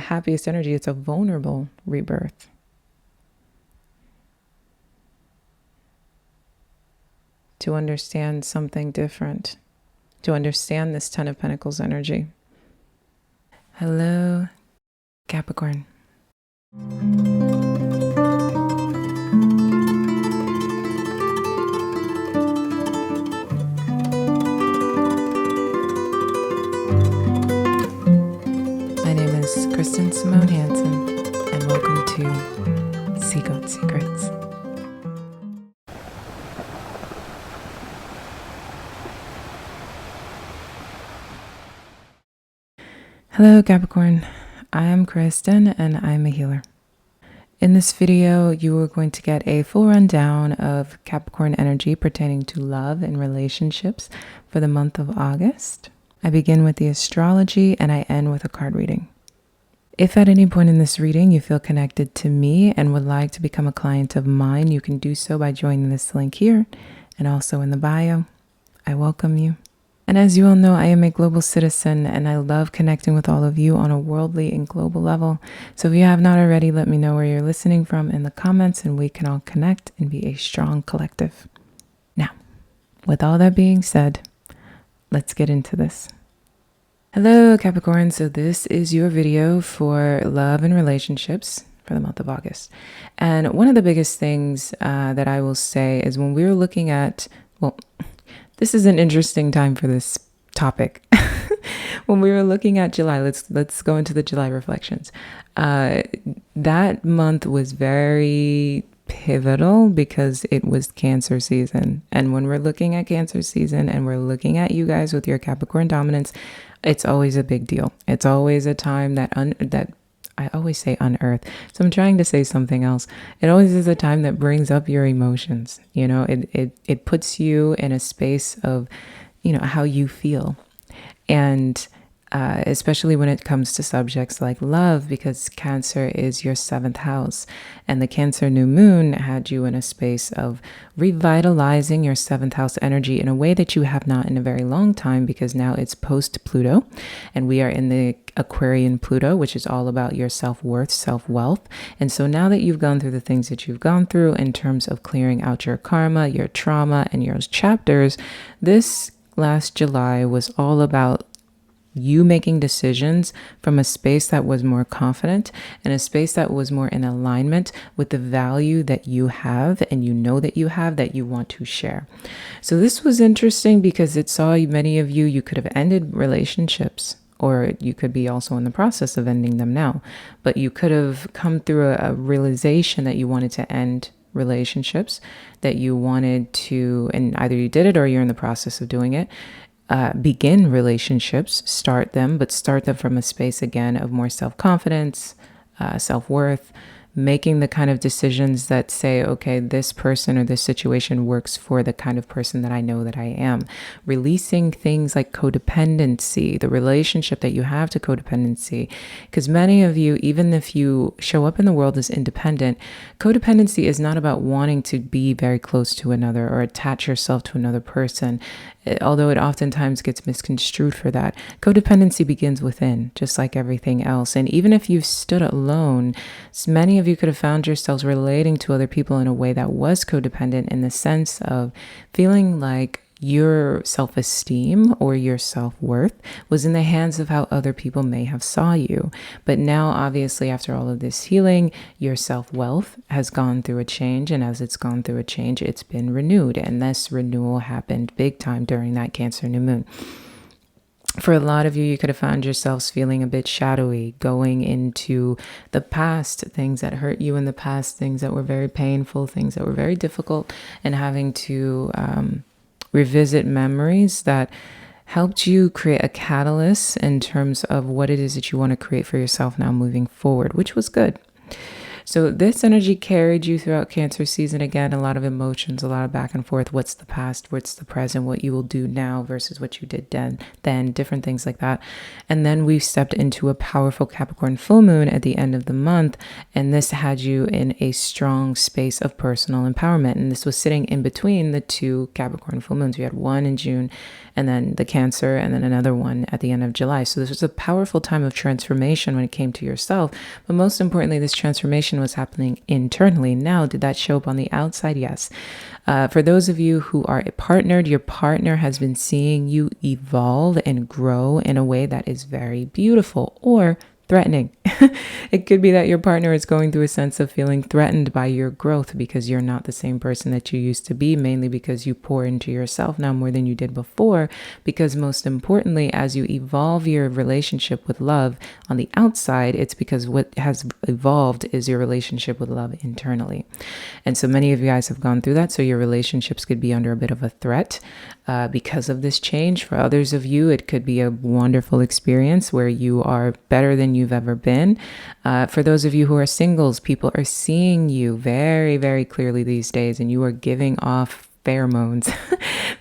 happiest energy. It's a vulnerable rebirth. To understand something different, to understand this Ten of Pentacles energy. Hello, Capricorn. My name is Kristen Simone Hansen, and welcome to SeaGoat Secrets. Hello Capricorn, I am Kristen and I'm a healer. In this video, you are going to get a full rundown of Capricorn energy pertaining to love and relationships for the month of August. I begin with the astrology and I end with a card reading. If at any point in this reading you feel connected to me and would like to become a client of mine, you can do so by joining this link here and also in the bio. I welcome you. And as you all know, I am a global citizen and I love connecting with all of you on a worldly and global level. So if you have not already, let me know where you're listening from in the comments and we can all connect and be a strong collective. Now, with all that being said, let's get into this. Hello Capricorn, so this is your video for love and relationships for the month of August. And one of the biggest things that I will say is when we're looking at, this is an interesting time for this topic. When we were looking at July, let's go into the July reflections. That month was very pivotal because it was Cancer season. And when we're looking at Cancer season and we're looking at you guys with your Capricorn dominance, it's always a big deal. It's always a time that I always say unearth. So I'm trying to say something else. It always is a time that brings up your emotions. You know, it puts you in a space of, you know, how you feel. And especially when it comes to subjects like love, because Cancer is your 7th house. And the Cancer new moon had you in a space of revitalizing your 7th house energy in a way that you have not in a very long time, because now it's post Pluto and we are in the Aquarian Pluto, which is all about your self-worth, self-wealth. And so now that you've gone through the things that you've gone through in terms of clearing out your karma, your trauma, and your chapters, this last July was all about you making decisions from a space that was more confident and a space that was more in alignment with the value that you have and you know that you have that you want to share. So this was interesting because it saw many of you could have ended relationships, or you could be also in the process of ending them now, but you could have come through a realization that you wanted to end relationships, that you wanted to, and either you did it or you're in the process of doing it. Begin relationships, start them, but start them from a space again of more self-confidence, self-worth, making the kind of decisions that say, okay, this person or this situation works for the kind of person that I know that I am. Releasing things like codependency, the relationship that you have to codependency. Because many of you, even if you show up in the world as independent, codependency is not about wanting to be very close to another or attach yourself to another person. Although it oftentimes gets misconstrued for that. Codependency begins within, just like everything else. And even if you've stood alone, many of you could have found yourselves relating to other people in a way that was codependent, in the sense of feeling like your self-esteem or your self-worth was in the hands of how other people may have saw you. But now, obviously, after all of this healing, your self-wealth has gone through a change. And as it's gone through a change, it's been renewed. And this renewal happened big time during that Cancer new moon. For a lot of you, you could have found yourselves feeling a bit shadowy, going into the past, things that hurt you in the past, things that were very painful, things that were very difficult, and having to revisit memories that helped you create a catalyst in terms of what it is that you want to create for yourself now moving forward, which was good. So this energy carried you throughout Cancer season. Again, a lot of emotions, a lot of back and forth. What's the past? What's the present? What you will do now versus what you did then, different things like that. And then we stepped into a powerful Capricorn full moon at the end of the month. And this had you in a strong space of personal empowerment. And this was sitting in between the two Capricorn full moons. We had one in June and then the Cancer, and then another one at the end of July. So this was a powerful time of transformation when it came to yourself. But most importantly, this transformation was happening internally. Now, did that show up on the outside? Yes. For those of you who are partnered, your partner has been seeing you evolve and grow in a way that is very beautiful or threatening. It could be that your partner is going through a sense of feeling threatened by your growth because you're not the same person that you used to be, mainly because you pour into yourself now more than you did before. Because most importantly, as you evolve your relationship with love on the outside, it's because what has evolved is your relationship with love internally. And so many of you guys have gone through that. So your relationships could be under a bit of a threat because of this change. For others of you, it could be a wonderful experience where you are better than you've ever been. For those of you who are singles, people are seeing you very, very clearly these days, and you are giving off pheromones,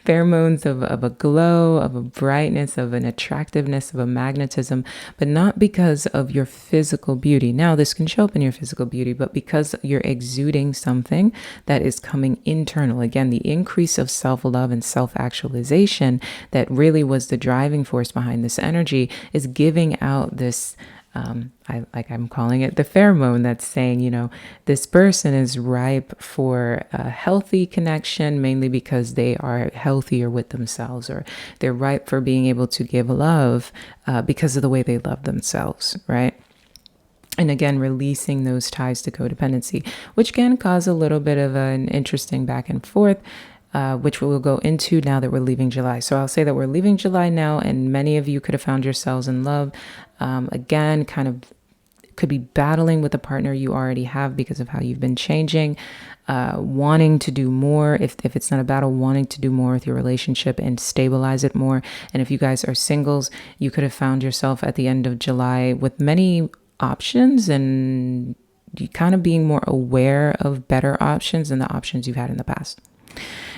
pheromones of a glow, of a brightness, of an attractiveness, of a magnetism, but not because of your physical beauty. Now, this can show up in your physical beauty, but because you're exuding something that is coming internal. Again, the increase of self-love and self-actualization that really was the driving force behind this energy is giving out this I'm calling it the pheromone that's saying, you know, this person is ripe for a healthy connection, mainly because they are healthier with themselves, or they're ripe for being able to give love because of the way they love themselves, right? And again, releasing those ties to codependency, which can cause a little bit of an interesting back and forth, which we will go into now that we're leaving July. So I'll say that we're leaving July now, and many of you could have found yourselves in love. Again, kind of could be battling with a partner you already have because of how you've been changing, wanting to do more. If it's not a battle, wanting to do more with your relationship and stabilize it more. And if you guys are singles, you could have found yourself at the end of July with many options and kind of being more aware of better options than the options you've had in the past.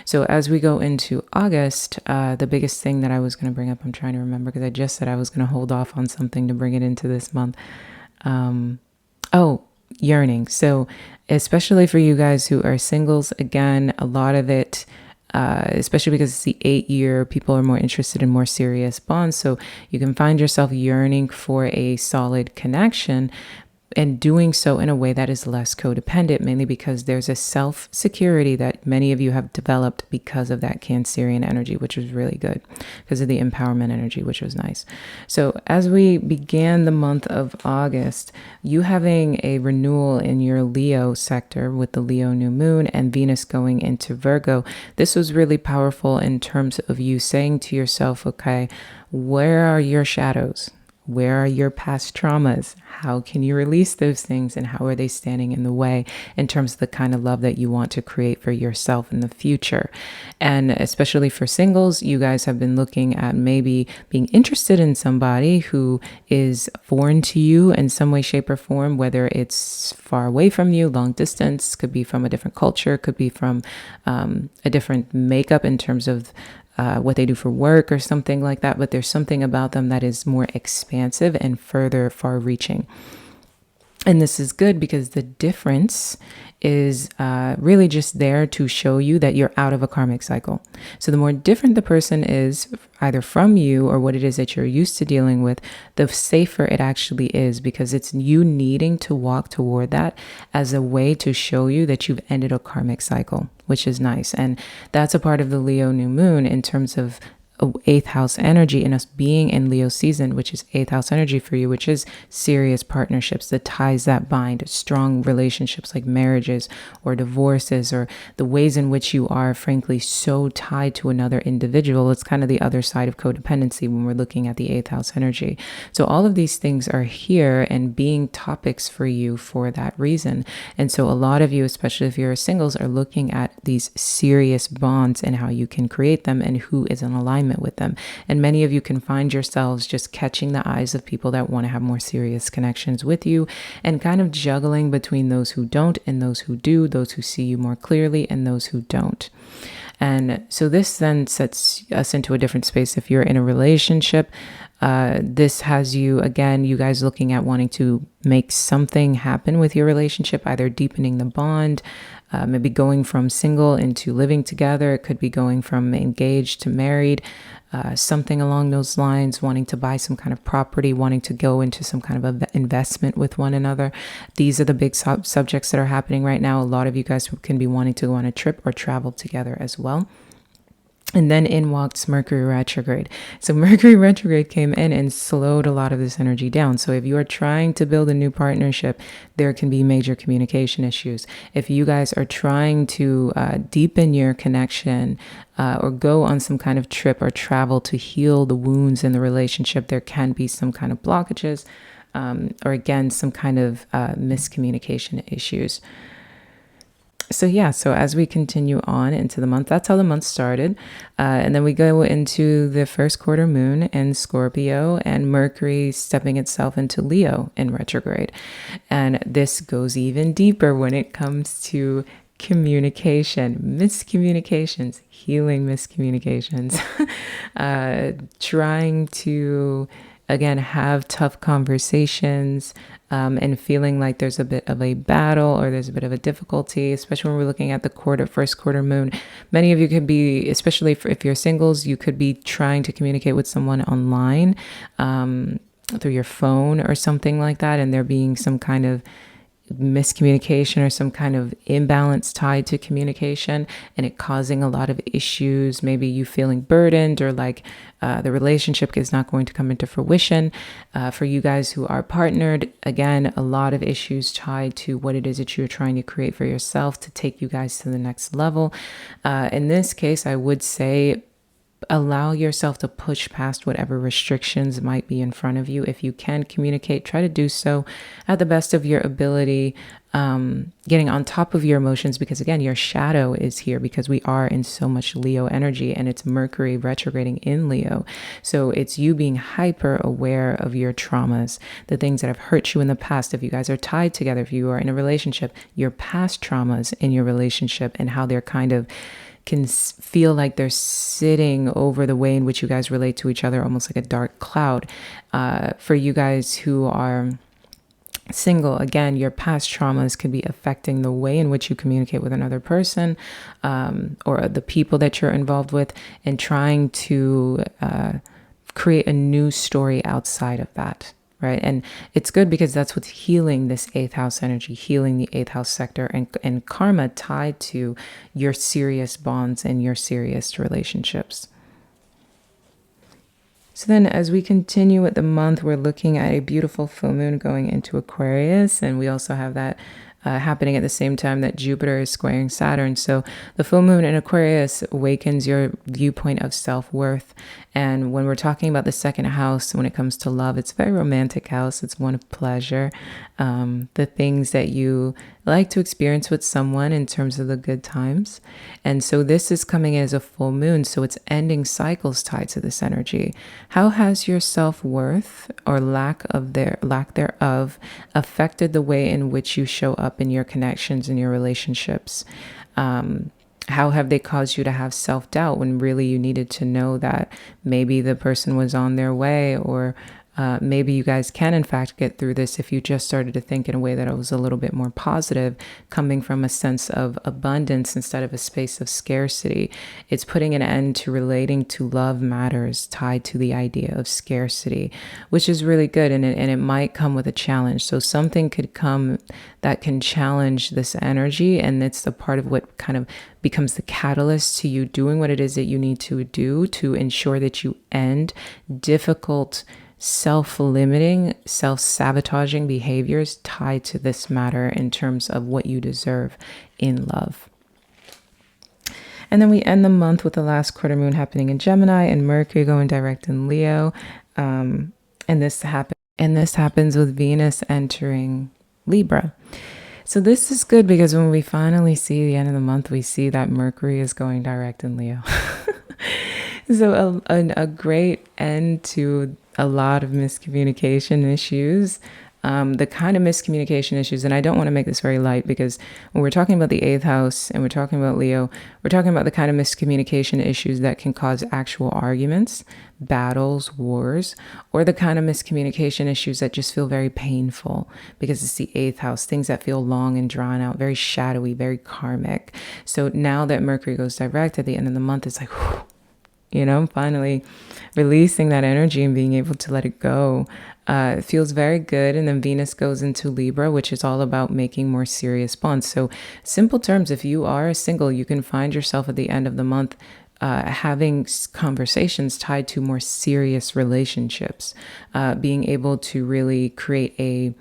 So as we go into August, the biggest thing that I was going to bring up, I'm trying to remember because I just said I was going to hold off on something to bring it into this month. Yearning. So especially for you guys who are singles, again, a lot of it, especially because it's the 8-year, people are more interested in more serious bonds. So you can find yourself yearning for a solid connection, and doing so in a way that is less codependent, mainly because there's a self-security that many of you have developed because of that Cancerian energy, which was really good, because of the empowerment energy, which was nice. So as we began the month of August, you having a renewal in your Leo sector with the Leo new moon and Venus going into Virgo, this was really powerful in terms of you saying to yourself, okay, where are your shadows? Where are your past traumas? How can you release those things? And how are they standing in the way in terms of the kind of love that you want to create for yourself in the future? And especially for singles, you guys have been looking at maybe being interested in somebody who is foreign to you in some way, shape, or form, whether it's far away from you, long distance, could be from a different culture, could be from a different makeup in terms of what they do for work or something like that. But there's something about them that is more expansive and further far reaching. And this is good because the difference is really just there to show you that you're out of a karmic cycle. So the more different the person is, either from you or what it is that you're used to dealing with, the safer it actually is, because it's you needing to walk toward that as a way to show you that you've ended a karmic cycle, which is nice. And that's a part of the Leo new moon in terms of 8th house energy, and us being in Leo season, which is 8th house energy for you, which is serious partnerships, the ties that bind, strong relationships like marriages or divorces, or the ways in which you are frankly so tied to another individual. It's kind of the other side of codependency when we're looking at the 8th house energy. So all of these things are here and being topics for you for that reason. And so a lot of you, especially if you're singles, are looking at these serious bonds and how you can create them and who is in alignment alignment with them. And many of you can find yourselves just catching the eyes of people that want to have more serious connections with you, and kind of juggling between those who don't and those who do, those who see you more clearly and those who don't. And so this then sets us into a different space. If you're in a relationship, this has you, again, you guys looking at wanting to make something happen with your relationship, either deepening the bond, maybe going from single into living together. It could be going from engaged to married, something along those lines, wanting to buy some kind of property, wanting to go into some kind of investment with one another. These are the big subjects that are happening right now. A lot of you guys can be wanting to go on a trip or travel together as well. And then in walks Mercury retrograde. So Mercury retrograde came in and slowed a lot of this energy down. So if you are trying to build a new partnership, there can be major communication issues. If you guys are trying to deepen your connection or go on some kind of trip or travel to heal the wounds in the relationship, there can be some kind of blockages or again, some kind of miscommunication issues. So as we continue on into the month, that's how the month started. And then we go into the first quarter moon in Scorpio and Mercury stepping itself into Leo in retrograde. And this goes even deeper when it comes to communication, miscommunications, healing miscommunications, trying to, again, have tough conversations, and feeling like there's a bit of a battle or there's a bit of a difficulty, especially when we're looking at the first quarter moon. Many of you could be, especially if you're singles, you could be trying to communicate with someone online, through your phone or something like that, and there being some kind of miscommunication or some kind of imbalance tied to communication, and it causing a lot of issues. Maybe you feeling burdened or like the relationship is not going to come into fruition. For you guys who are partnered, again, a lot of issues tied to what it is that you're trying to create for yourself to take you guys to the next level. In this case, I would say allow yourself to push past whatever restrictions might be in front of you. If you can communicate, try to do so at the best of your ability, getting on top of your emotions, because again, your shadow is here because we are in so much Leo energy and it's Mercury retrograding in Leo. So it's you being hyper aware of your traumas, the things that have hurt you in the past. If you guys are tied together, if you are in a relationship, your past traumas in your relationship and how they're kind of can feel like they're sitting over the way in which you guys relate to each other, almost like a dark cloud. For you guys who are single, again, your past traumas could be affecting the way in which you communicate with another person, or the people that you're involved with, and trying to create a new story outside of that. Right. And it's good because that's what's healing this 8th house energy, healing the 8th house sector and karma tied to your serious bonds and your serious relationships. So then as we continue with the month, we're looking at a beautiful full moon going into Aquarius. And we also have that happening at the same time that Jupiter is squaring Saturn. So the full moon in Aquarius awakens your viewpoint of self-worth. And when we're talking about the second house, when it comes to love, it's a very romantic house. It's one of pleasure. The things that you like to experience with someone in terms of the good times. And so this is coming as a full moon. So it's ending cycles tied to this energy. How has your self-worth or lack thereof affected the way in which you show up in your connections and your relationships? How have they caused you to have self-doubt when really you needed to know that maybe the person was on their way, or maybe you guys can in fact get through this if you just started to think in a way that it was a little bit more positive, coming from a sense of abundance instead of a space of scarcity. It's putting an end to relating to love matters tied to the idea of scarcity, which is really good. And it might come with a challenge. So something could come that can challenge this energy. And it's the part of what kind of becomes the catalyst to you doing what it is that you need to do to ensure that you end difficult, self-limiting, self-sabotaging behaviors tied to this matter in terms of what you deserve in love. And then we end the month with the last quarter moon happening in Gemini and Mercury going direct in Leo. And this happens with Venus entering Libra. So this is good because when we finally see the end of the month, we see that Mercury is going direct in Leo. So a great end to a lot of miscommunication issues. The kind of miscommunication issues, and I don't want to make this very light because when we're talking about the eighth house and we're talking about Leo, we're talking about the kind of miscommunication issues that can cause actual arguments, battles, wars, or the kind of miscommunication issues that just feel very painful because it's the eighth house, things that feel long and drawn out, very shadowy, very karmic. So now that Mercury goes direct at the end of the month, it's like, whew, finally releasing that energy and being able to let it go. It feels very good. And then Venus goes into Libra, which is all about making more serious bonds. So simple terms, if you are single, you can find yourself at the end of the month having conversations tied to more serious relationships, being able to really create a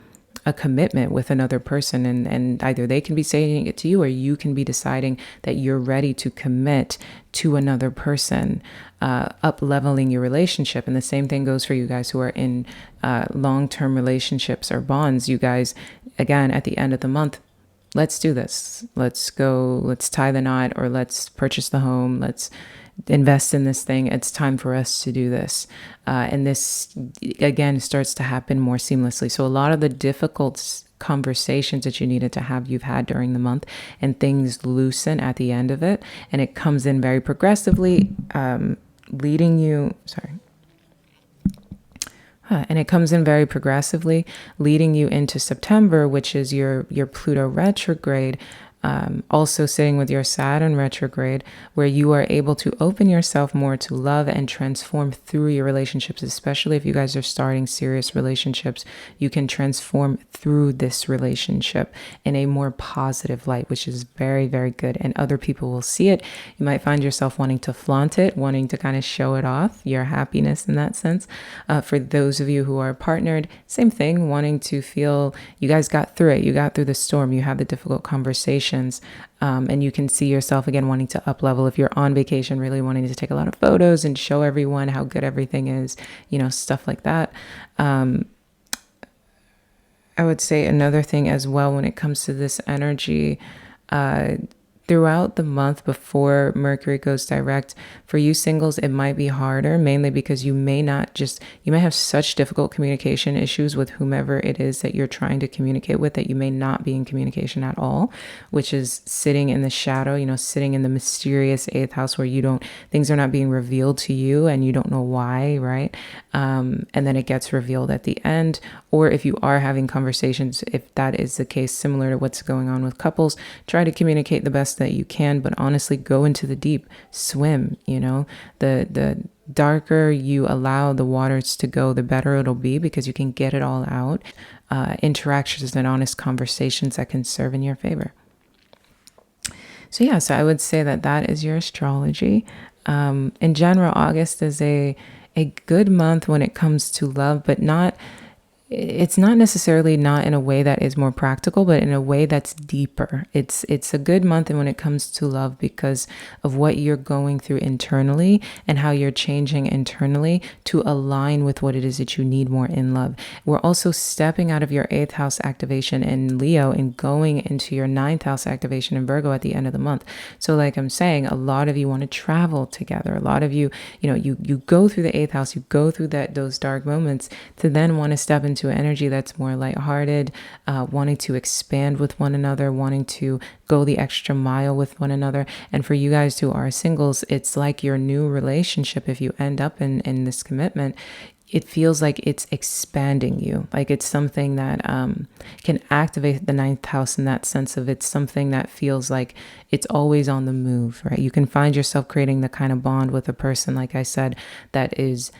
commitment with another person, and either they can be saying it to you or you can be deciding that you're ready to commit to another person, up leveling your relationship. And the same thing goes for you guys who are in long-term relationships or bonds. You guys, again, at the end of the month, let's do this. Let's go, let's tie the knot, or let's purchase the home. Let's invest in this thing. It's time for us to do this. And this, again, starts to happen more seamlessly. So a lot of the difficult conversations that you needed to have, you've had during the month, and things loosen at the end of it. And it comes in very progressively, leading you into September, which is your Pluto retrograde, also sitting with your Saturn retrograde, where you are able to open yourself more to love and transform through your relationships. Especially if you guys are starting serious relationships, you can transform through this relationship in a more positive light, which is very, very good. And other people will see it. You might find yourself wanting to flaunt it, wanting to kind of show it off, your happiness in that sense. For those of you who are partnered, same thing, wanting to feel you guys got through it. You got through the storm. You had the difficult conversations. And you can see yourself again wanting to up level. If you're on vacation, really wanting to take a lot of photos and show everyone how good everything is, stuff like that. I would say another thing as well when it comes to this energy, throughout the month before Mercury goes direct, for you singles, it might be harder, mainly because you may have such difficult communication issues with whomever it is that you're trying to communicate with, that you may not be in communication at all, which is sitting in the shadow, sitting in the mysterious eighth house where things are not being revealed to you and you don't know why, right? And then it gets revealed at the end. Or if you are having conversations, if that is the case, similar to what's going on with couples, try to communicate the best that you can, but honestly go into the deep, swim. The darker you allow the waters to go, the better it'll be, because you can get it all out. Interactions and honest conversations that can serve in your favor. So I would say that is your astrology. In general, August is a good month when it comes to love, but it's not necessarily not in a way that is more practical, but in a way that's deeper. It's a good month when it comes to love because of what you're going through internally and how you're changing internally to align with what it is that you need more in love. We're also stepping out of your 8th house activation in Leo and going into your 9th house activation in Virgo at the end of the month. So like I'm saying, a lot of you want to travel together. A lot of you, you go through the 8th house, you go through those dark moments to then want to step into energy that's more lighthearted, wanting to expand with one another, wanting to go the extra mile with one another. And for you guys who are singles, it's like your new relationship. If you end up in this commitment, it feels like it's expanding you. Like it's something that can activate the 9th house in that sense of it's something that feels like it's always on the move, right? You can find yourself creating the kind of bond with a person, like I said, that is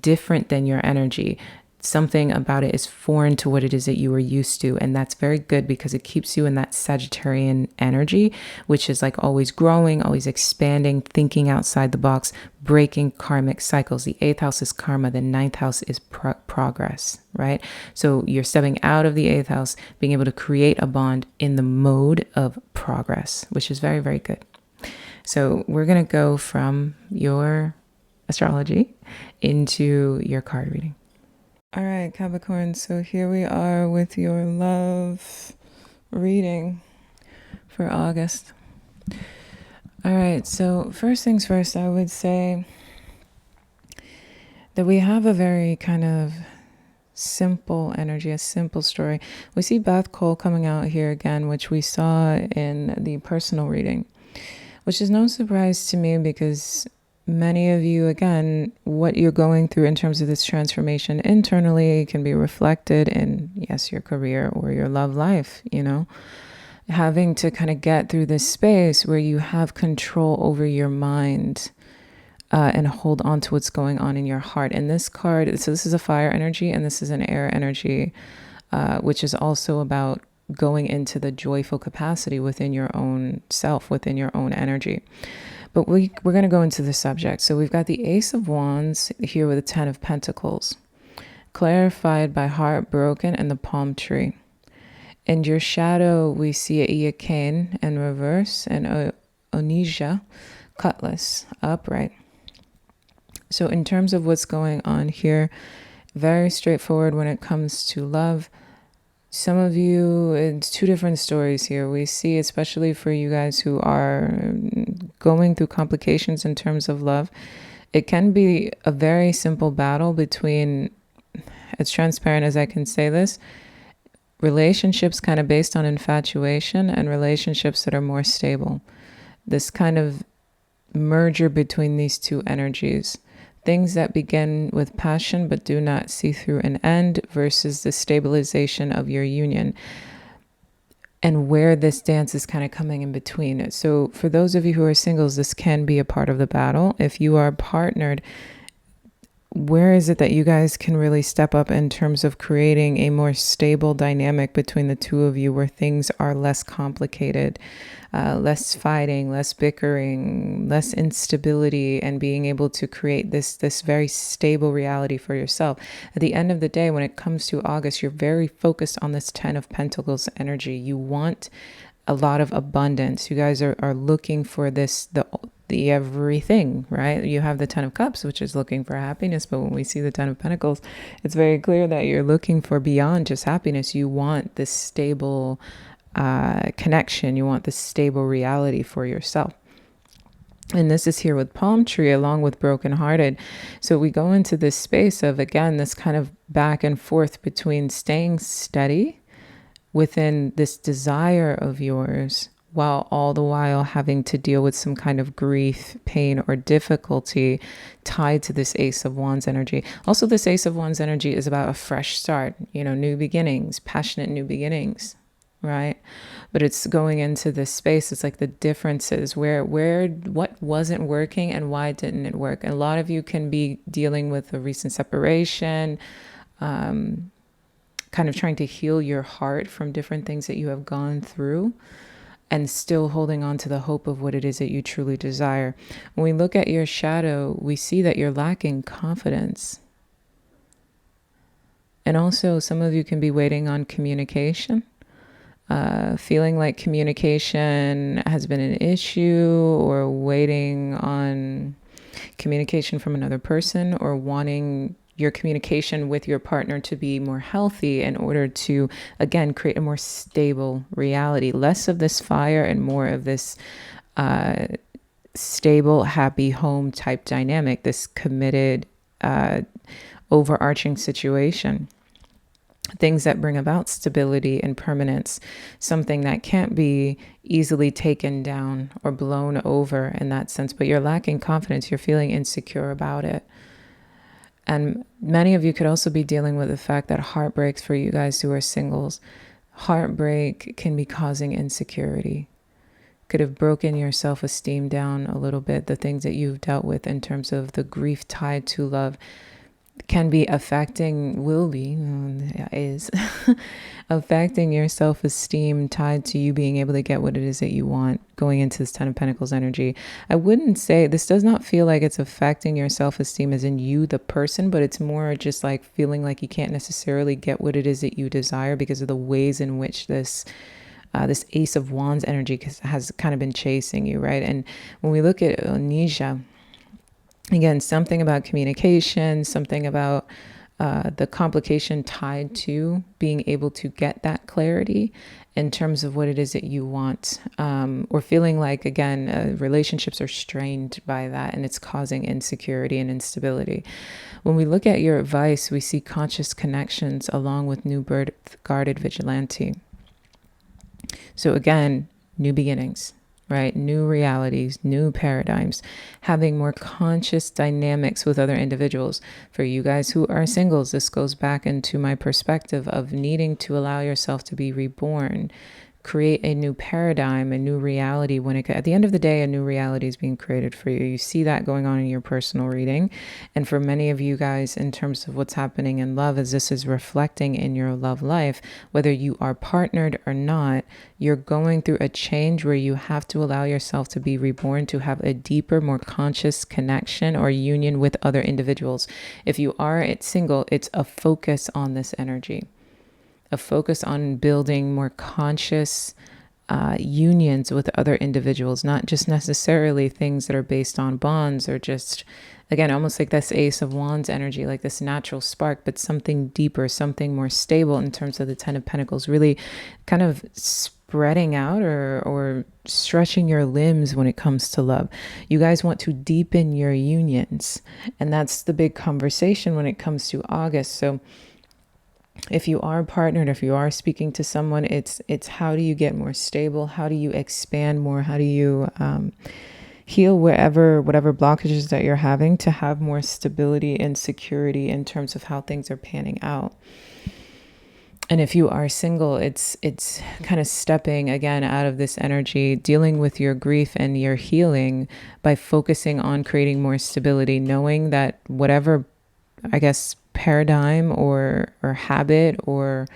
different than your energy. Something about it is foreign to what it is that you were used to. And that's very good because it keeps you in that Sagittarian energy, which is like always growing, always expanding, thinking outside the box, breaking karmic cycles. The 8th house is karma. The 9th house is progress, right? So you're stepping out of the 8th house, being able to create a bond in the mode of progress, which is very, very good. So we're going to go from your astrology into your card reading. All right, Capricorn, so here we are with your love reading for August. All right, so first things first, I would say that we have a very kind of simple energy, a simple story. We see Beth Cole coming out here again, which we saw in the personal reading, which is no surprise to me because many of you, again, what you're going through in terms of this transformation internally can be reflected in, yes, your career or your love life, you know, having to kind of get through this space where you have control over your mind. And hold on to what's going on in your heart. And this card, so this is a fire energy and this is an air energy, which is also about going into the joyful capacity within your own self, within your own energy. But we're going to go into the subject. So we've got the Ace of Wands here with the Ten of Pentacles, clarified by Heartbroken and the Palm Tree. In your shadow, we see a awaken in reverse and Onija, Cutlass, upright. So in terms of what's going on here, very straightforward when it comes to love. Some of you, it's two different stories here. We see, especially for you guys who are going through complications in terms of love, it can be a very simple battle between, as transparent as I can say this, relationships kind of based on infatuation and relationships that are more stable. This kind of merger between these two energies. Things that begin with passion but do not see through an end versus the stabilization of your union, and where this dance is kind of coming in between. So for those of you who are singles, this can be a part of the battle. If you are partnered, where is it that you guys can really step up in terms of creating a more stable dynamic between the two of you where things are less complicated, less fighting, less bickering, less instability, and being able to create this very stable reality for yourself. At the end of the day, when it comes to August, you're very focused on this Ten of Pentacles energy. You want a lot of abundance. You guys are looking for this, the everything, right? You have the Ten of Cups, which is looking for happiness. But when we see the Ten of Pentacles, it's very clear that you're looking for beyond just happiness. You want this stable connection. You want this stable reality for yourself. And this is here with Palm Tree along with Brokenhearted. So we go into this space of, again, this kind of back and forth between staying steady within this desire of yours, while all the while having to deal with some kind of grief, pain, or difficulty tied to this Ace of Wands energy. Also, this Ace of Wands energy is about a fresh start, you know, new beginnings, passionate new beginnings, right? But it's going into this space. It's like the differences what wasn't working and why didn't it work? And a lot of you can be dealing with a recent separation, kind of trying to heal your heart from different things that you have gone through, and still holding on to the hope of what it is that you truly desire. When we look at your shadow, we see that you're lacking confidence. And also, some of you can be waiting on communication, feeling like communication has been an issue, or waiting on communication from another person, or wanting your communication with your partner to be more healthy in order to, again, create a more stable reality. Less of this fire and more of this stable, happy home type dynamic, this committed, overarching situation. Things that bring about stability and permanence, something that can't be easily taken down or blown over in that sense, but you're lacking confidence. You're feeling insecure about it. And many of you could also be dealing with the fact that heartbreaks, for you guys who are singles, heartbreak can be causing insecurity. Could have broken your self-esteem down a little bit. The things that you've dealt with in terms of the grief tied to love can be affecting, is affecting your self-esteem, tied to you being able to get what it is that you want going into this Ten of Pentacles energy. I wouldn't say, this does not feel like it's affecting your self-esteem as in you, the person, but it's more just like feeling like you can't necessarily get what it is that you desire because of the ways in which this Ace of Wands energy has kind of been chasing you, right? And when we look at Onija, again, something about communication, something about the complication tied to being able to get that clarity in terms of what it is that you want, or feeling like, again, relationships are strained by that and it's causing insecurity and instability. When we look at your advice, we see conscious connections along with new birth guarded vigilante. So again, new beginnings, right? New realities, new paradigms, having more conscious dynamics with other individuals. For you guys who are singles, this goes back into my perspective of needing to allow yourself to be reborn, create a new paradigm, a new reality. At the end of the day, a new reality is being created for you. You see that going on in your personal reading. And for many of you guys, in terms of what's happening in love, as this is reflecting in your love life, whether you are partnered or not, you're going through a change where you have to allow yourself to be reborn, to have a deeper, more conscious connection or union with other individuals. If you are single, it's a focus on this energy. A focus on building more conscious unions with other individuals, not just necessarily things that are based on bonds or just, again, almost like this Ace of Wands energy, like this natural spark, but something deeper, something more stable in terms of the Ten of Pentacles, really kind of spreading out or stretching your limbs when it comes to love. You guys want to deepen your unions, and that's the big conversation when it comes to August. So if you are partnered, if you are speaking to someone, it's how do you get more stable? How do you expand more? How do you heal whatever blockages that you're having to have more stability and security in terms of how things are panning out? And if you are single, it's kind of stepping again out of this energy, dealing with your grief and your healing by focusing on creating more stability, knowing that whatever, I guess, paradigm or habit or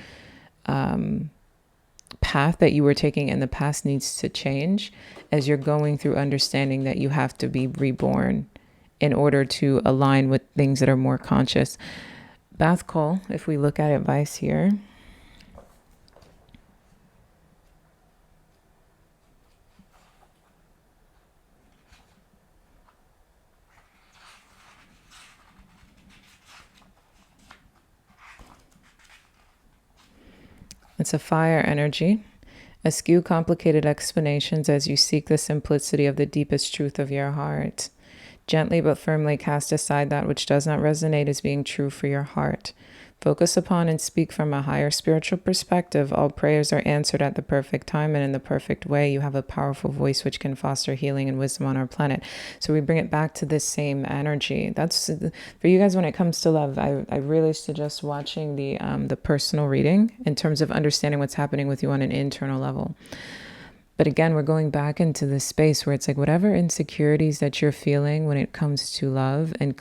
path that you were taking in the past needs to change, as you're going through understanding that you have to be reborn in order to align with things that are more conscious. Bath call, if we look at advice here. It's a fire energy. Eschew complicated explanations as you seek the simplicity of the deepest truth of your heart. Gently but firmly cast aside that which does not resonate as being true for your heart. Focus upon and speak from a higher spiritual perspective. All prayers are answered at the perfect time and in the perfect way. You have a powerful voice which can foster healing and wisdom on our planet. So we bring it back to this same energy. That's for you guys when it comes to love. I really suggest watching the personal reading in terms of understanding what's happening with you on an internal level. But again, we're going back into this space where it's like whatever insecurities that you're feeling when it comes to love, and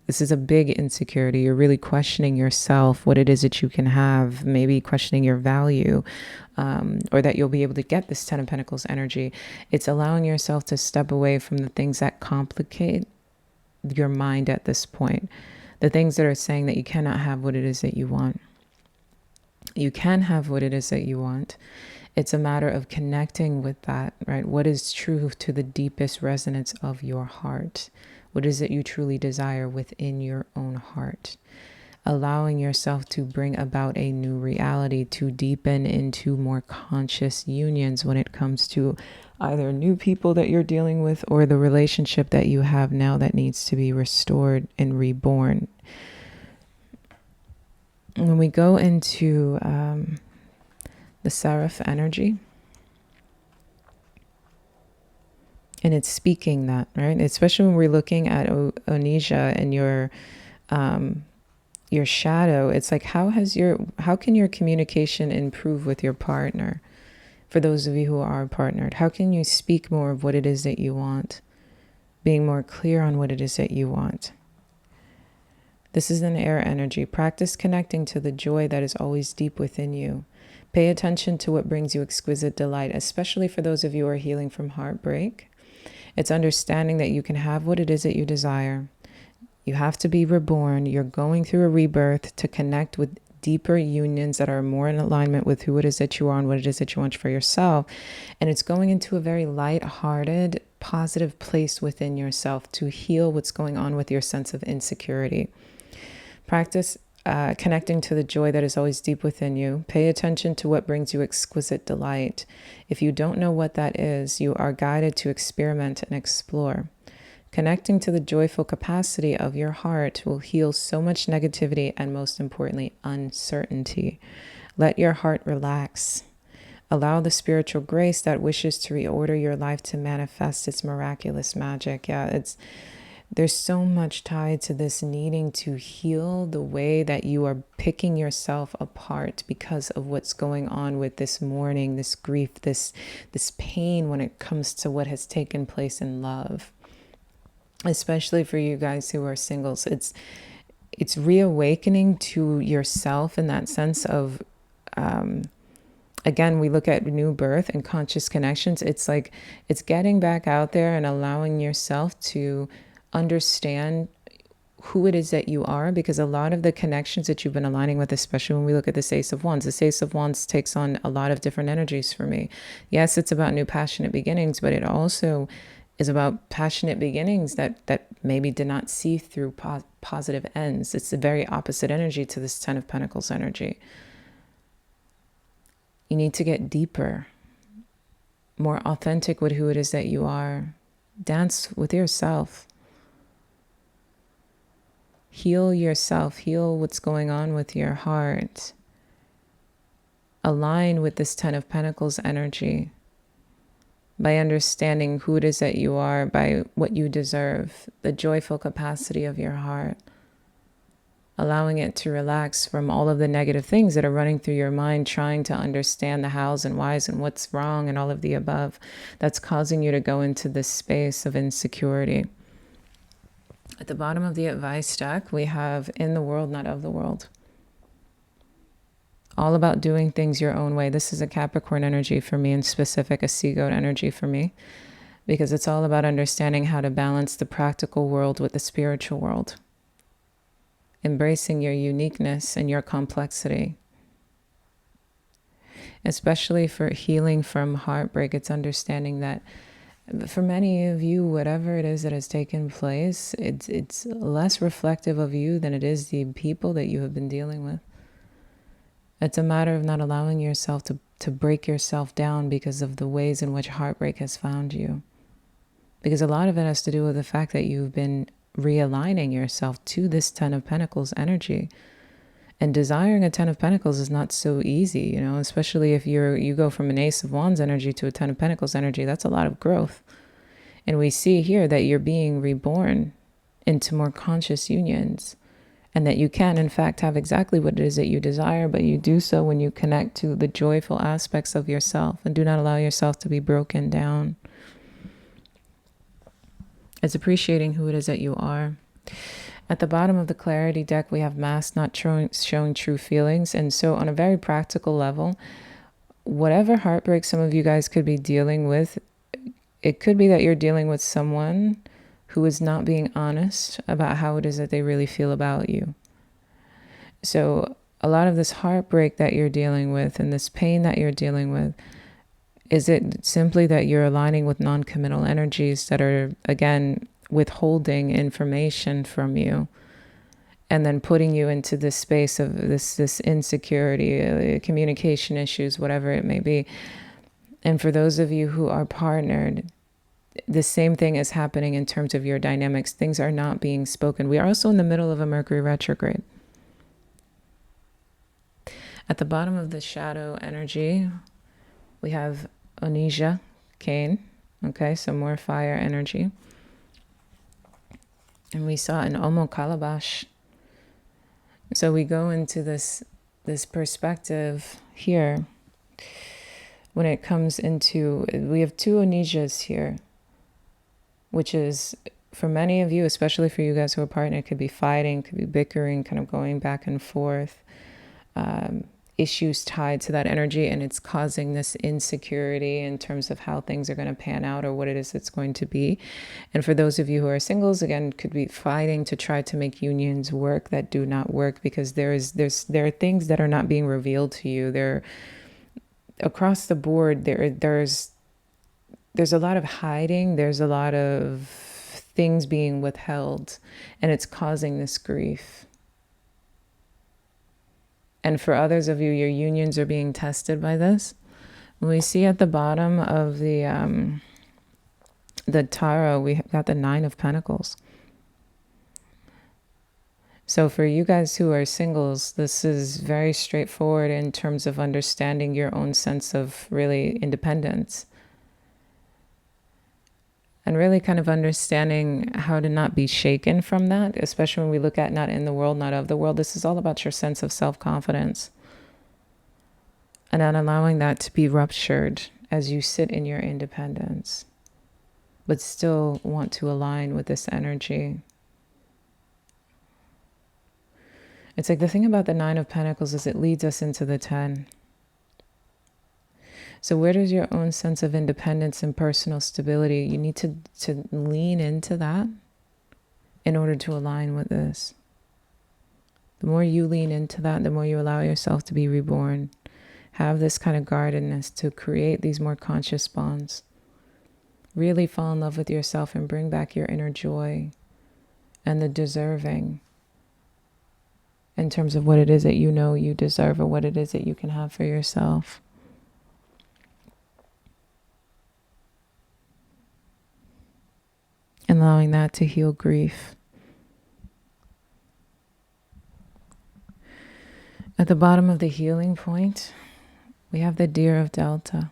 this is a big insecurity. You're really questioning yourself, what it is that you can have, maybe questioning your value, or that you'll be able to get this Ten of Pentacles energy. It's allowing yourself to step away from the things that complicate your mind at this point. The things that are saying that you cannot have what it is that you want. You can have what it is that you want. It's a matter of connecting with that, right? What is true to the deepest resonance of your heart? What is it you truly desire within your own heart? Allowing yourself to bring about a new reality, to deepen into more conscious unions when it comes to either new people that you're dealing with or the relationship that you have now that needs to be restored and reborn. When we go into the Seraph energy, and it's speaking that, right? Especially when we're looking at Onisha and your shadow, it's like how can your communication improve with your partner? For those of you who are partnered, how can you speak more of what it is that you want? Being more clear on what it is that you want. This is an air energy. Practice connecting to the joy that is always deep within you. Pay attention to what brings you exquisite delight, especially for those of you who are healing from heartbreak. It's understanding that you can have what it is that you desire. You have to be reborn. You're going through a rebirth to connect with deeper unions that are more in alignment with who it is that you are and what it is that you want for yourself. And it's going into a very light-hearted, positive place within yourself to heal what's going on with your sense of insecurity. Practice connecting to the joy that is always deep within you. Pay attention to what brings you exquisite delight. If you don't know what that is, you are guided to experiment and explore. Connecting to the joyful capacity of your heart will heal so much negativity and, most importantly, uncertainty. Let your heart relax. Allow the spiritual grace that wishes to reorder your life to manifest its miraculous magic. There's so much tied to this needing to heal the way that you are picking yourself apart because of what's going on with this mourning, this grief, this pain when it comes to what has taken place in love. Especially for you guys who are singles, it's reawakening to yourself in that sense of, again, we look at new birth and conscious connections. It's like it's getting back out there and allowing yourself to understand who it is that you are, because a lot of the connections that you've been aligning with, especially when we look at this Ace of Wands, this Ace of Wands takes on a lot of different energies for me. Yes, it's about new passionate beginnings, but it also is about passionate beginnings that maybe did not see through positive ends. It's the very opposite energy to this Ten of Pentacles energy. You need to get deeper, more authentic with who it is that you are. Dance with yourself. Heal yourself. Heal what's going on with your heart. Align with this Ten of Pentacles energy by understanding who it is that you are, by what you deserve, the joyful capacity of your heart. Allowing it to relax from all of the negative things that are running through your mind, trying to understand the hows and whys and what's wrong and all of the above. That's causing you to go into this space of insecurity. At the bottom of the advice deck, we have in the world, not of the world. All about doing things your own way. This is a Capricorn energy for me, in specific, a SeaGoat energy for me, because it's all about understanding how to balance the practical world with the spiritual world. Embracing your uniqueness and your complexity. Especially for healing from heartbreak, it's understanding that for many of you, whatever it is that has taken place, it's less reflective of you than it is the people that you have been dealing with. It's a matter of not allowing yourself to break yourself down because of the ways in which heartbreak has found you. Because a lot of it has to do with the fact that you've been realigning yourself to this Ten of Pentacles energy. And desiring a Ten of Pentacles is not so easy, you know, especially if you go from an Ace of Wands energy to a Ten of Pentacles energy. That's a lot of growth. And we see here that you're being reborn into more conscious unions, and that you can, in fact, have exactly what it is that you desire, but you do so when you connect to the joyful aspects of yourself and do not allow yourself to be broken down. It's appreciating who it is that you are. At the bottom of the clarity deck, we have mask not showing true feelings. And so on a very practical level, whatever heartbreak some of you guys could be dealing with, it could be that you're dealing with someone who is not being honest about how it is that they really feel about you. So a lot of this heartbreak that you're dealing with and this pain that you're dealing with, is it simply that you're aligning with non-committal energies that are, again, withholding information from you and then putting you into this space of this insecurity, communication issues, whatever it may be. And for those of you who are partnered, the same thing is happening in terms of your dynamics. Things are not being spoken. We are also in the middle of a Mercury retrograde. At the bottom of the shadow energy, we have Onija, Cain. Okay, so more fire energy. And we saw an Omo Calabash. So we go into this perspective here. When it comes into, we have two Onijas here, which is, for many of you, especially for you guys who are partnered, it could be fighting, could be bickering, kind of going back and forth, issues tied to that energy, and it's causing this insecurity in terms of how things are going to pan out or what it is it's going to be. And for those of you who are singles, again, could be fighting to try to make unions work that do not work, because there are things that are not being revealed to you. There, across the board, there's a lot of hiding. There's a lot of things being withheld, and it's causing this grief. And for others of you, your unions are being tested by this. We see at the bottom of the tarot, we got the Nine of Pentacles. So for you guys who are singles, this is very straightforward in terms of understanding your own sense of really independence. And really kind of understanding how to not be shaken from that, especially when we look at not in the world, not of the world. This is all about your sense of self-confidence. And not allowing that to be ruptured as you sit in your independence, but still want to align with this energy. It's like the thing about the Nine of Pentacles is it leads us into the 10. So where does your own sense of independence and personal stability, you need to lean into that in order to align with this. The more you lean into that, the more you allow yourself to be reborn. Have this kind of guardedness to create these more conscious bonds. Really fall in love with yourself and bring back your inner joy and the deserving in terms of what it is that you know you deserve or what it is that you can have for yourself. And allowing that to heal grief. At the bottom of the healing point, we have the Deer of Delta.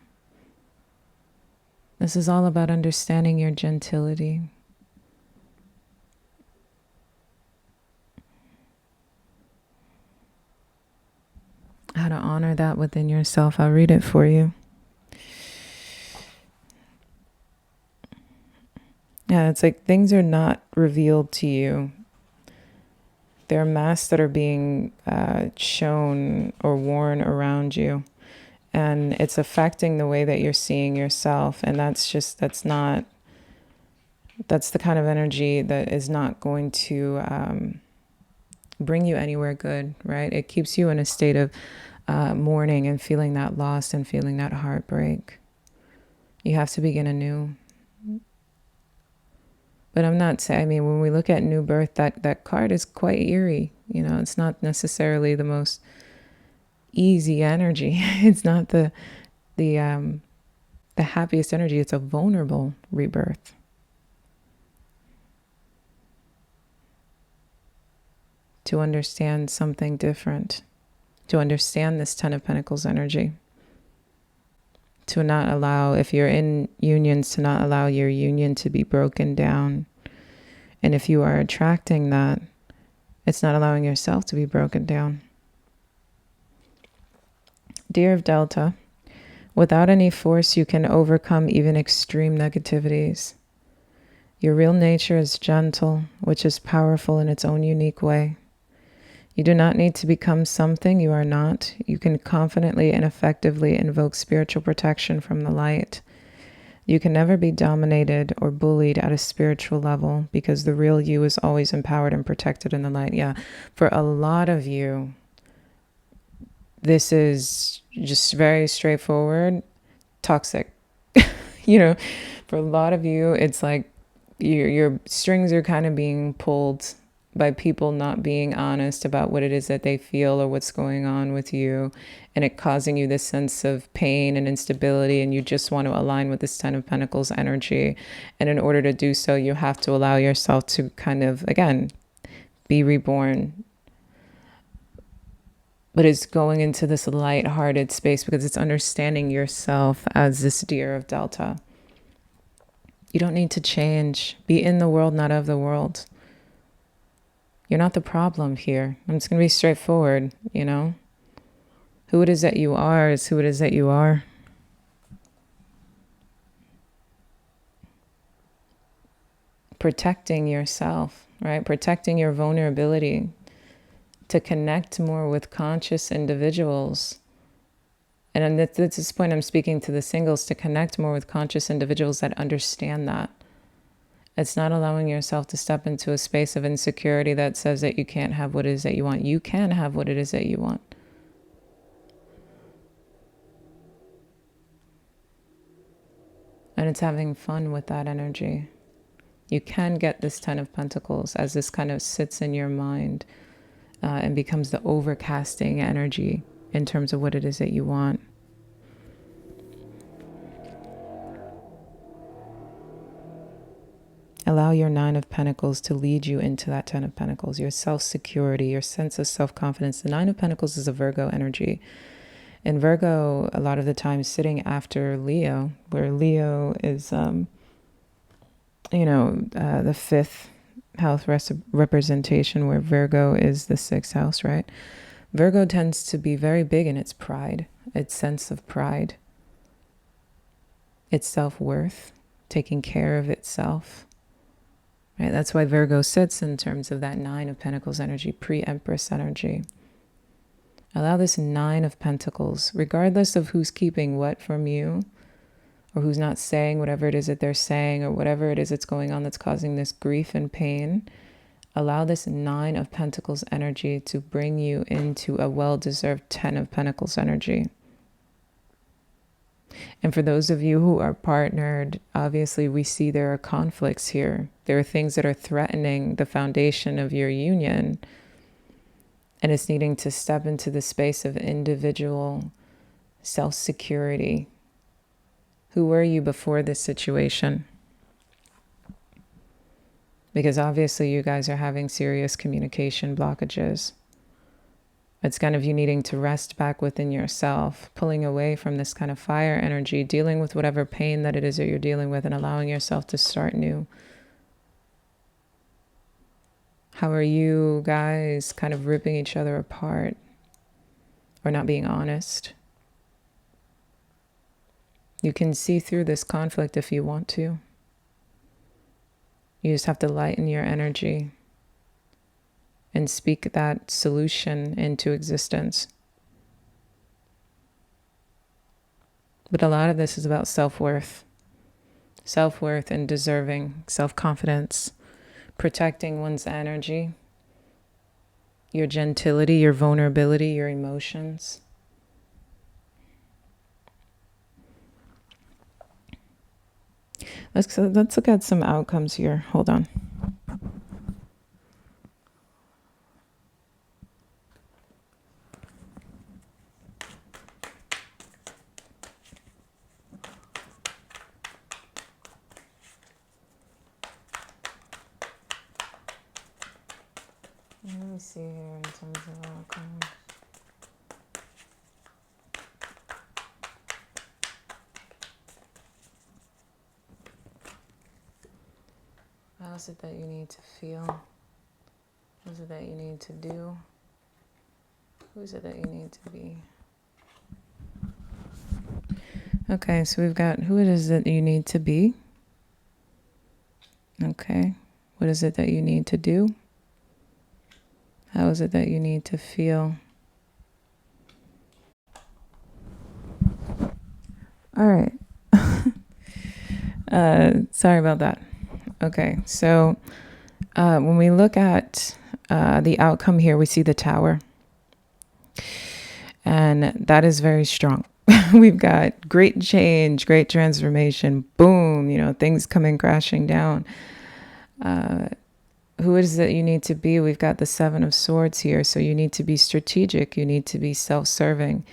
This is all about understanding your gentility. How to honor that within yourself. I'll read it for you. Yeah, it's like things are not revealed to you. There are masks that are being shown or worn around you. And it's affecting the way that you're seeing yourself. And that's the kind of energy that is not going to bring you anywhere good, right? It keeps you in a state of mourning and feeling that loss and feeling that heartbreak. You have to begin anew. But I'm not saying, I mean, when we look at new birth, that card is quite eerie. You know, it's not necessarily the most easy energy. It's not the happiest energy. It's a vulnerable rebirth. To understand something different. To understand this Ten of Pentacles energy. To not allow, if you're in unions, to not allow your union to be broken down. And if you are attracting that, it's not allowing yourself to be broken down. Deer of Delta, without any force, you can overcome even extreme negativities. Your real nature is gentle, which is powerful in its own unique way. You do not need to become something you are not. You can confidently and effectively invoke spiritual protection from the light. You can never be dominated or bullied at a spiritual level because the real you is always empowered and protected in the light. Yeah, for a lot of you, this is just very straightforward, toxic. You know, for a lot of you, it's like your strings are kind of being pulled by people not being honest about what it is that they feel or what's going on with you, and it causing you this sense of pain and instability, and you just want to align with this Ten of Pentacles energy. And in order to do so, you have to allow yourself to kind of, again, be reborn. But it's going into this light-hearted space because it's understanding yourself as this Deer of Delta. You don't need to change. Be in the world, not of the world. You're not the problem here. I'm just going to be straightforward, you know? Who it is that you are is who it is that you are. Protecting yourself, right? Protecting your vulnerability to connect more with conscious individuals. And at this point, I'm speaking to the singles, to connect more with conscious individuals that understand that. It's not allowing yourself to step into a space of insecurity that says that you can't have what it is that you want. You can have what it is that you want. And it's having fun with that energy. You can get this Ten of Pentacles as this kind of sits in your mind and becomes the overcasting energy in terms of what it is that you want. Allow your 9 of Pentacles to lead you into that 10 of Pentacles, your self-security, your sense of self-confidence. The 9 of Pentacles is a Virgo energy. And Virgo, a lot of the time, sitting after Leo, where Leo is, the 5th house representation, where Virgo is the 6th house, right? Virgo tends to be very big in its pride, its sense of pride, its self-worth, taking care of itself. Right? That's why Virgo sits in terms of that 9 of Pentacles energy, pre-Empress energy. Allow this 9 of Pentacles, regardless of who's keeping what from you, or who's not saying whatever it is that they're saying, or whatever it is that's going on that's causing this grief and pain, allow this 9 of Pentacles energy to bring you into a well-deserved 10 of Pentacles energy. And for those of you who are partnered, obviously we see there are conflicts here. There are things that are threatening the foundation of your union. And it's needing to step into the space of individual self-security. Who were you before this situation? Because obviously you guys are having serious communication blockages. It's kind of you needing to rest back within yourself, pulling away from this kind of fire energy, dealing with whatever pain that it is that you're dealing with, and allowing yourself to start new. How are you guys kind of ripping each other apart or not being honest? You can see through this conflict if you want to. You just have to lighten your energy and speak that solution into existence. But a lot of this is about self-worth. Self-worth and deserving, self-confidence, protecting one's energy, your gentility, your vulnerability, your emotions. Let's look at some outcomes here. Hold on. Let me see here in terms of outcomes. How is it that you need to feel? What is it that you need to do? Who is it that you need to be? Okay, so we've got who it is that you need to be. Okay, what is it that you need to do? How is it that you need to feel? All right. Sorry about that. Okay, so when we look at the outcome here, we see the Tower. And that is very strong. We've got great change, great transformation, boom, things coming crashing down. Who is it you need to be? We've got the 7 of Swords here. So you need to be strategic. You need to be self-serving.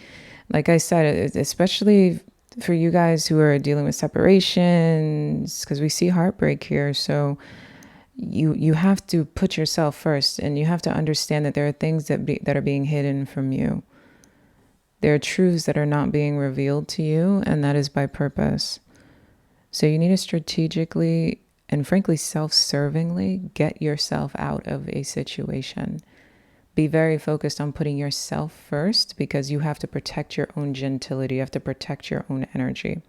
Like I said, especially for you guys who are dealing with separations, because we see heartbreak here. So you have to put yourself first, and you have to understand that there are things that are being hidden from you. There are truths that are not being revealed to you, and that is by purpose. So you need to strategically and frankly self-servingly get yourself out of a situation. Be very focused on putting yourself first, because you have to protect your own gentility. You have to protect your own energy.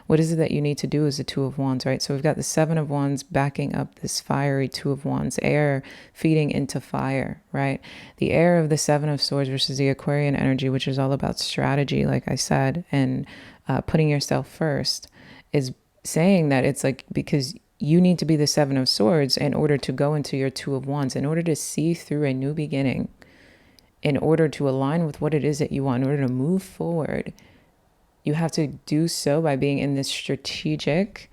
What is it that you need to do is the 2 of Wands, right? So we've got the 7 of Wands backing up this fiery 2 of Wands, air feeding into fire, right? The air of the 7 of Swords versus the Aquarian energy, which is all about strategy, like I said, and putting yourself first, is saying that it's like, because you need to be the 7 of Swords in order to go into your 2 of Wands, in order to see through a new beginning, in order to align with what it is that you want, in order to move forward. You have to do so by being in this strategic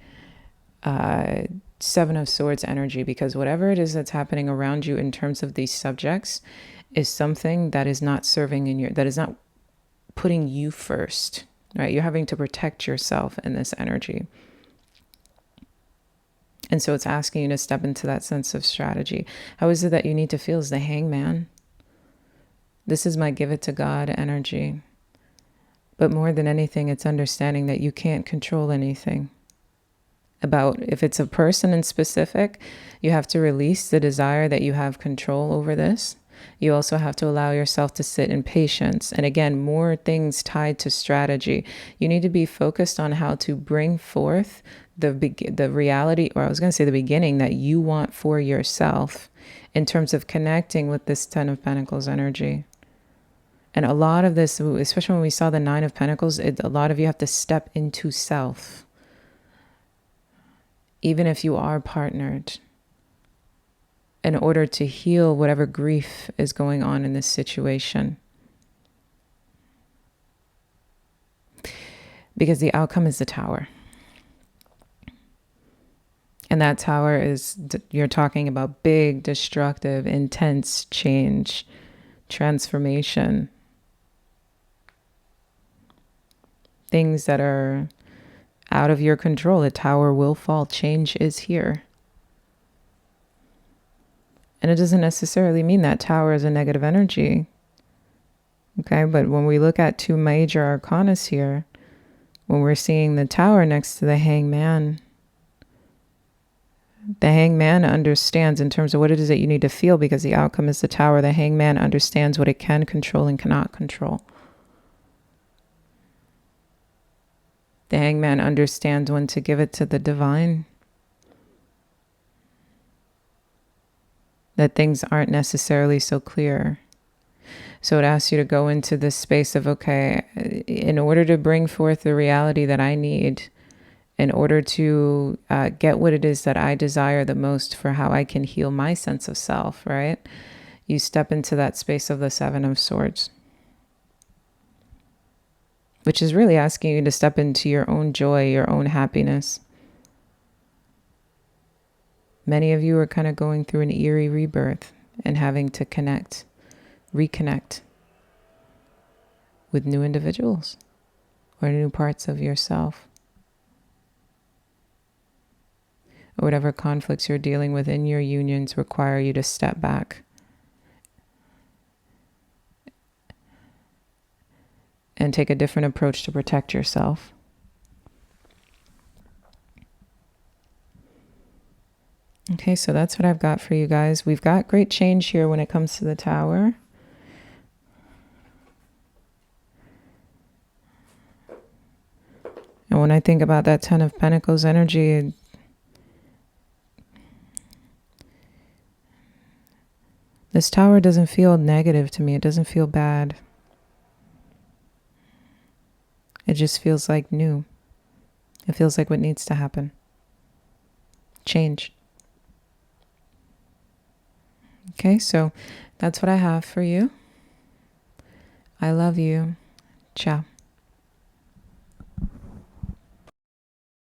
Seven of Swords energy, because whatever it is that's happening around you in terms of these subjects is something that is not serving in that is not putting you first, right? You're having to protect yourself in this energy. And so it's asking you to step into that sense of strategy. How is it that you need to feel as the Hangman? This is my give it to God energy. But more than anything, it's understanding that you can't control anything. About if it's a person in specific, you have to release the desire that you have control over this. You also have to allow yourself to sit in patience. And again, more things tied to strategy. You need to be focused on how to bring forth the reality, or I was going to say the beginning that you want for yourself in terms of connecting with this Ten of Pentacles energy. And a lot of this, especially when we saw the Nine of Pentacles, a lot of you have to step into self. Even if you are partnered, in order to heal whatever grief is going on in this situation. Because the outcome is the Tower. And that Tower is, you're talking about big, destructive, intense change, transformation. Things that are out of your control. The Tower will fall. Change is here. And it doesn't necessarily mean that Tower is a negative energy. Okay, but when we look at two major arcanas here, when we're seeing the Tower next to the Hangman understands in terms of what it is that you need to feel, because the outcome is the Tower. The Hangman understands what it can control and cannot control. The Hangman understands when to give it to the divine. That things aren't necessarily so clear. So it asks you to go into this space of, okay, in order to bring forth the reality that I need, in order to get what it is that I desire the most for how I can heal my sense of self, right? You step into that space of the Seven of Swords, which is really asking you to step into your own joy, your own happiness. Many of you are kind of going through an eerie rebirth and having to reconnect with new individuals or new parts of yourself. Or whatever conflicts you're dealing with in your unions require you to step back and take a different approach to protect yourself. Okay, so that's what I've got for you guys. We've got great change here when it comes to the Tower. And when I think about that Ten of Pentacles energy, this Tower doesn't feel negative to me. It doesn't feel bad. It just feels like new. It feels like what needs to happen. Change. Okay, so that's what I have for you. I love you. Ciao.